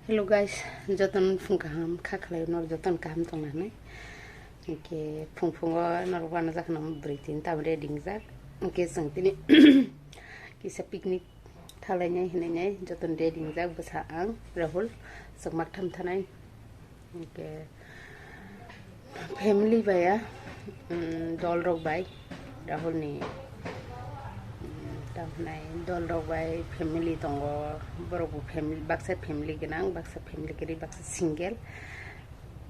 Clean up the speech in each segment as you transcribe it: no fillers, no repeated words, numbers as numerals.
Hello guys, joton phung kaham khakhlai nor joton kaham tongnani ke phung nor wana jak nam britin tam reading jak ke sangtini kisa picnic thalainya hinainya joton reading jak basa ang Rahul sakmak tham thanai ke family baya dol rok bai Rahul ni tamnai dol rok bai family tongo borok family baksa family genang baksa family kiri baksa single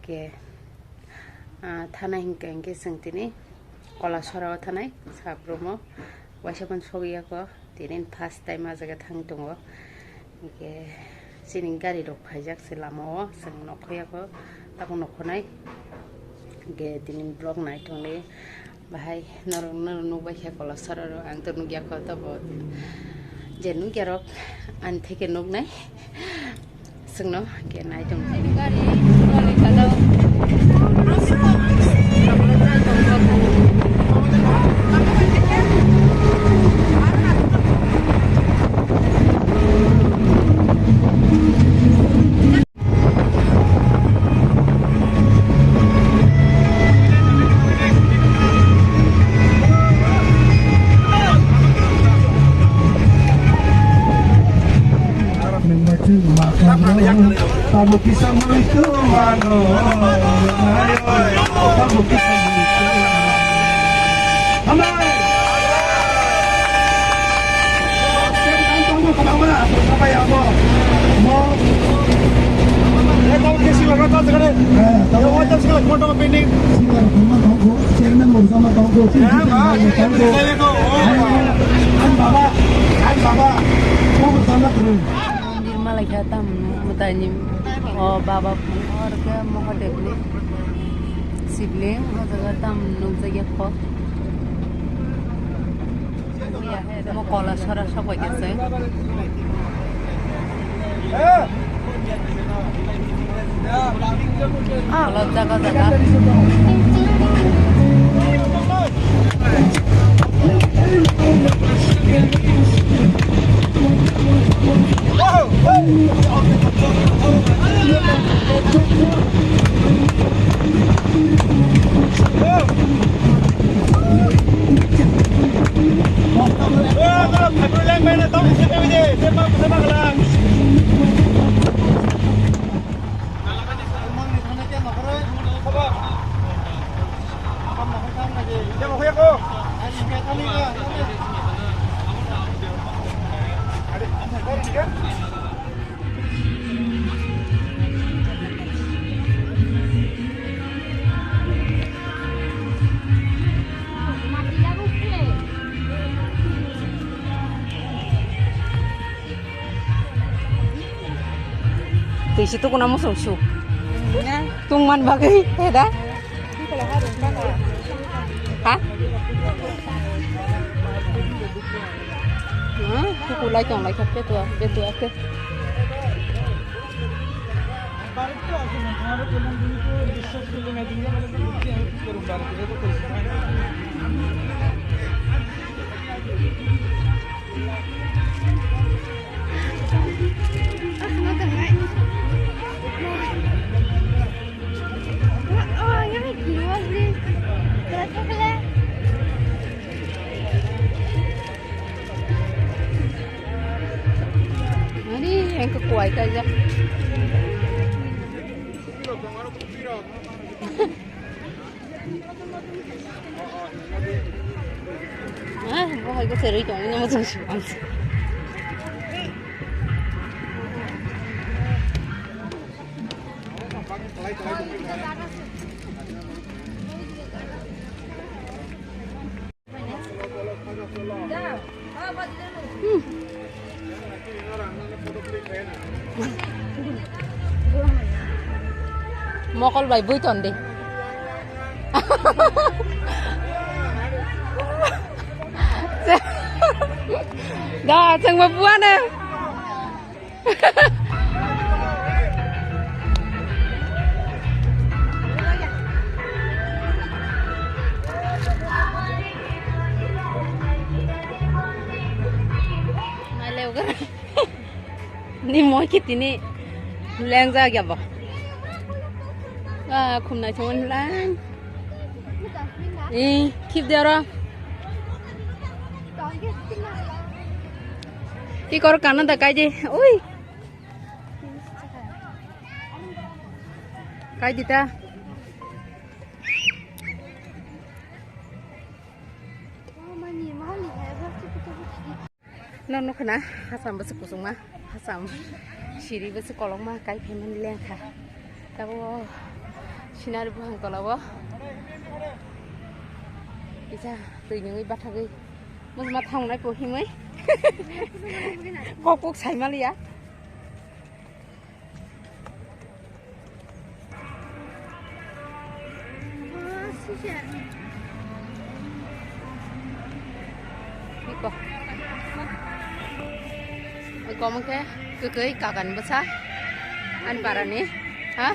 ke thana hingka hingke sangtini kolasora thanai sabromo waisapon sogiya ko tinin first time ajaga thang tongo ke sining gari rok phaijak se lamao sang nokhoya ko takon nokhonai ke tinin blog nai tongle bahai nor baikha kolasora ang to nugya ko tabo jenu gerok an theke nugnai sungno ke nai tong gari kole kada Kamu bisa itu mano, kamu bisa itu. Amai. Kamu kemana? Apa ya mau? Mau? Tahu kesi lagi tahu sekarang. Tahu tahu sekarang foto pending. Sekarang kamu tahu, chairman bersama tahu. An baba, kamu bersama terus. Malai khatam mutani oh baba और क्या मोहदेवली शिवलिंग और जगह तम नुक जगह को या है मो कला सरा सब हो गए अलग जगह di situ kuna musuh tungman bagai dah hah aku like yang like betul aku yang kekuat aja. Gua harus cari contohnya macam siapa? Mau kalau bayi ton deh. Dah, jangan buat deh. Ni mau kita ni leng ra kìa bỏ khum này chúng anh lang đi keep there đó cái con cắn nó là cái gì ui cái gì ta nó khá hasam bớt củ sung mà hasam siri bớt kolong mà cái phải mình lên khá tao sinari buang kalau bisa từ những cái bắt thằng mình mà thòng này của him ấy có cuộc xảy mà liền có một cái cưới cả gần bớt sát anh para nè hả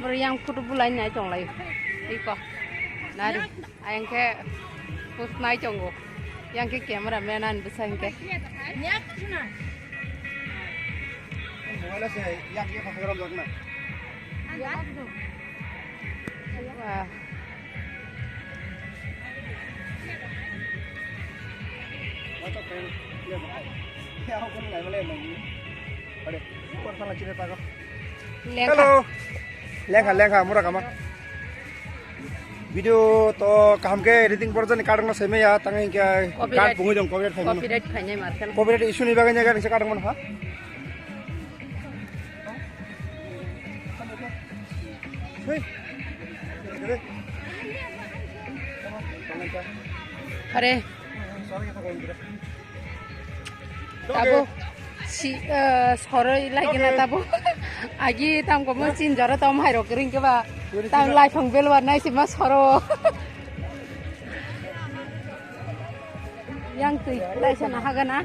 yang foto bulan naik cong lagi, iko, nari, ayang ke, foto naik cong go, yang ke kamera menan besar yang ke. Wah. Hello. Lengkha murah kama. Video to kam ke editing version kadang na seme ya tangai ke card pungu jong copyright fine. Copyright fine markan. Copyright issue ni bagai jaga ni kadang mana ha? Are. Tabo si sorry lagi na tabo. Agi tam ko mo sin jara tam hai ro kring ke ba. Tam lai phang bel wa nai si ma soro. Yang tui lai sana haga na.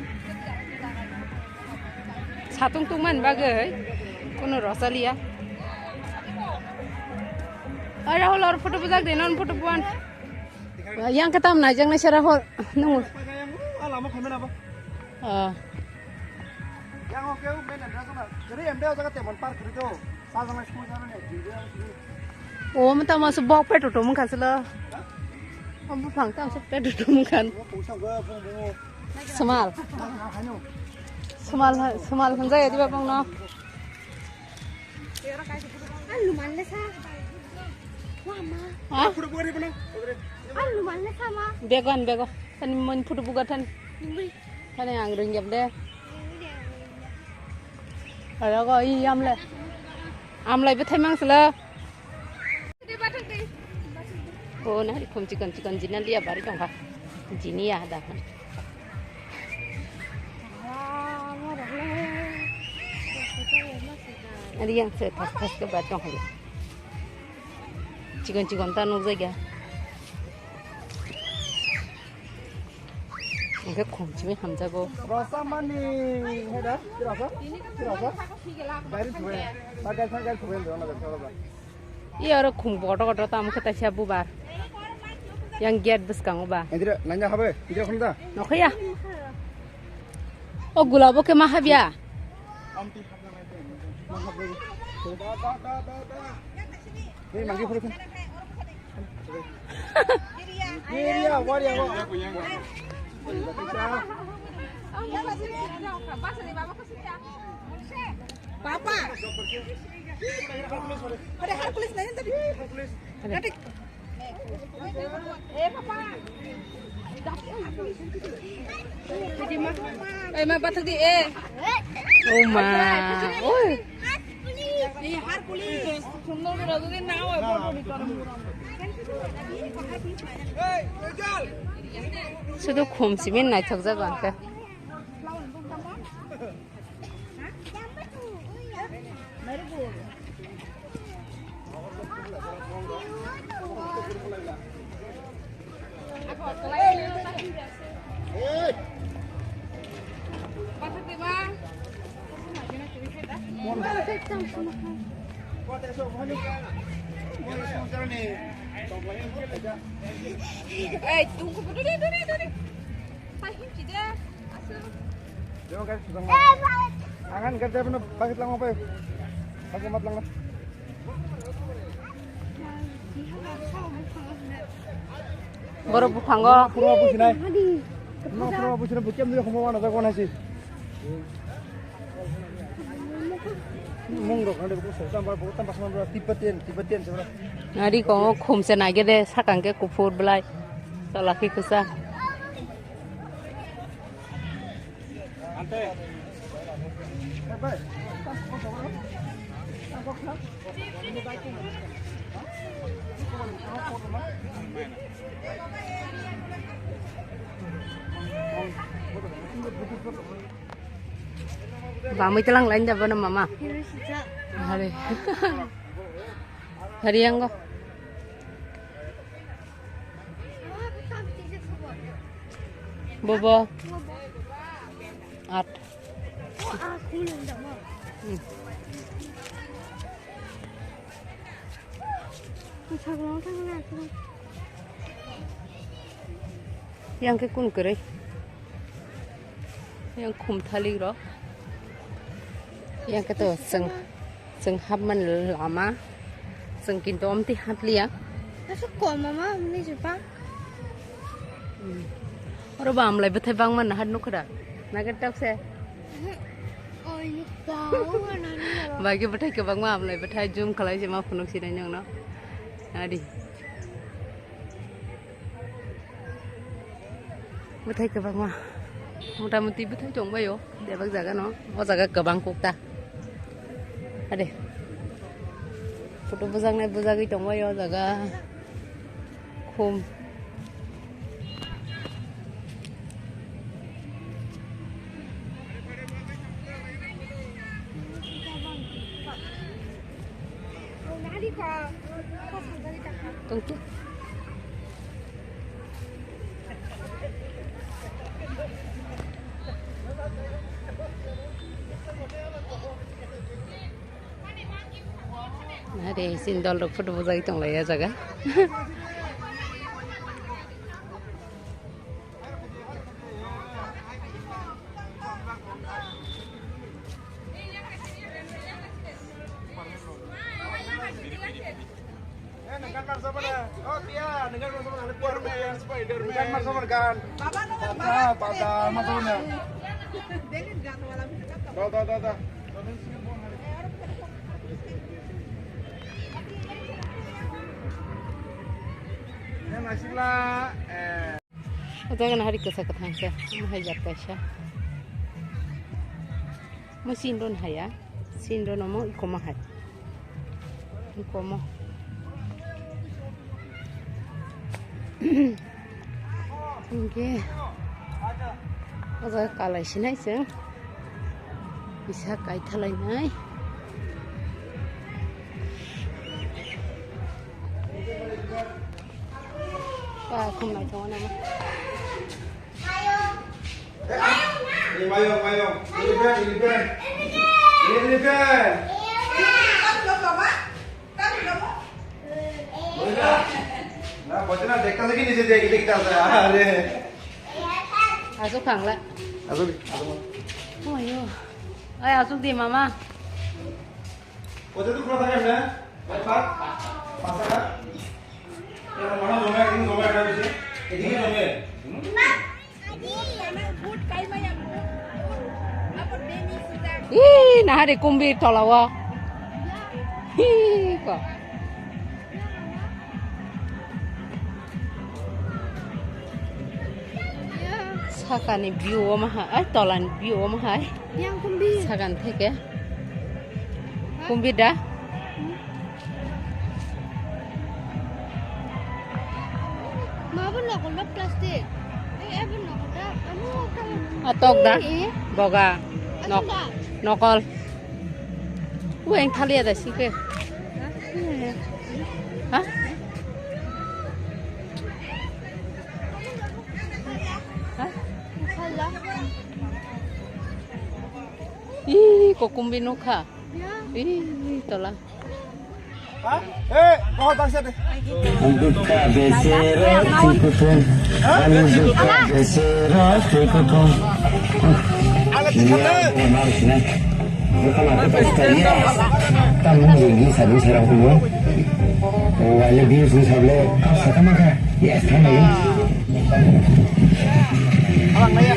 Satung tung man bagai. Kono rosalia. Ara hol or photo bujak de non photo buan. Yang ketam na jang na sara hol. Nung. Lama kau mana apa? Yang oke, main ada sana. Jadi anda jaga teman park itu. Salah sama school sana nih. Oh, kita masuk bawa petrol tu mungkin salah. Kamu pangkam masuk petrol tu mungkin. Semal. Semal hanjai ya di bawah no. Alu mana sah? Mama. Ah? Alu mana sama? Begon. Tani mon photo bugatan. Tani angring jam deh. Ada kau ini amlai betul mang salah. Oh, nah, kum chicken jinan dia bari dong kah? Jini ya ada kan? Ada yang setas ke batong aja. Chicken tanuk saja. Mungkin kum cumi hamjago. Rasa mani, ada? Rasa? Baru tuh. Pakai tuh yang mana? Iya orang kum kotor tamu kita siapa bar. Yang giat bus kamu ba. Ini nanya apa? Ini apa nih? Nok ya. Oh gulabo ke mahabia. Ini manggi pun. Iya, waria. Papa. Ada Hercules lain tadi. Nanti. Papa. Ma patah di Oh ma. Oi. Hercules. Sunnah berada di nawa. Sudah kumsi min naik tak jaga kan? Tunggu dulu. Pahim tidak. Jangan guys, angan kerja bener bakit lang mo pa yun. Pagkamat lang na. Boro bukang go. Puro po sinay. Mga puro po sinay bukiam dito kumuha na ko na si. Mungro kan ko so tambah tambah sama tibetan sebenarnya. Nari ko khum se na ge de sakang ke kupur blai. Salaki kusa. Ante. Bye. Ba mới telang lain jaba na mama. Hari. Hari yang go. Bobo. At. Yang ke kun kere. Yang khum thali ro. Yang kata seng hab man lama seng kintom ti hab lia Masuk kok mama ini siapa? oro bam lai bethai bang man had nu khada na ga tak se Oh ini tahu kan ini. bagi bethai ke bang mam lai bethai jum khalai se ma phunuk si nyang no adi bethai ke bang ma motamuti bethai chong bayo de bang jaga no o jaga ke bang kok ta ade foto bujang nai bujagi chong bayo jaga khum Nadi kok. Kok sampai tak. tunggu Ada sindol rok foto bujagi chong lai ya jaga Dengan bersama dah. Oh iya, dengan bersama ada Superman, Spider-Man. Dengan bersama kan. Pada masuknya. Dah. Ya masihlah. Jangan hari kesah ketang saya, mahajat kasih. Mesin don haya, sin don omo iko mahaj, iko mo. Okay. Ada kalai sinai seng, bisa kai thalai nai. Không nói cho nó Ini mayong. Ini kan. Nah, bocahnya dekta lagi nih sih dekta saya. Asuk khang lại. Asuk. Ôi yo. Ai asuk di mama. Bocah tuh kurang tajam ya? Pak. Pasangan. Yang mana zomer ini zomer ada sih? Ini zomer. Ih, nah hari kumbi tolawa. Hi, kok. Sakani view mah, tolan view mah. Yang kumbi. Sakan theke. Kumbi dah. Mama nak kolak plastik. Apa nak kolak? Kamu kan. Atok dah. Boga. Nok. Dah. Nokol. Uang thali ada sih ke? Hah? Hah? Kolak. Ih, kok kumbi nukha? Ya. Ih, tola. Hah? Kau bangsa deh. maksudnya bukan aku pastaria tamu lagi satu serang dulu wala bius ni sable saka maka ya sama ya Alang na yan.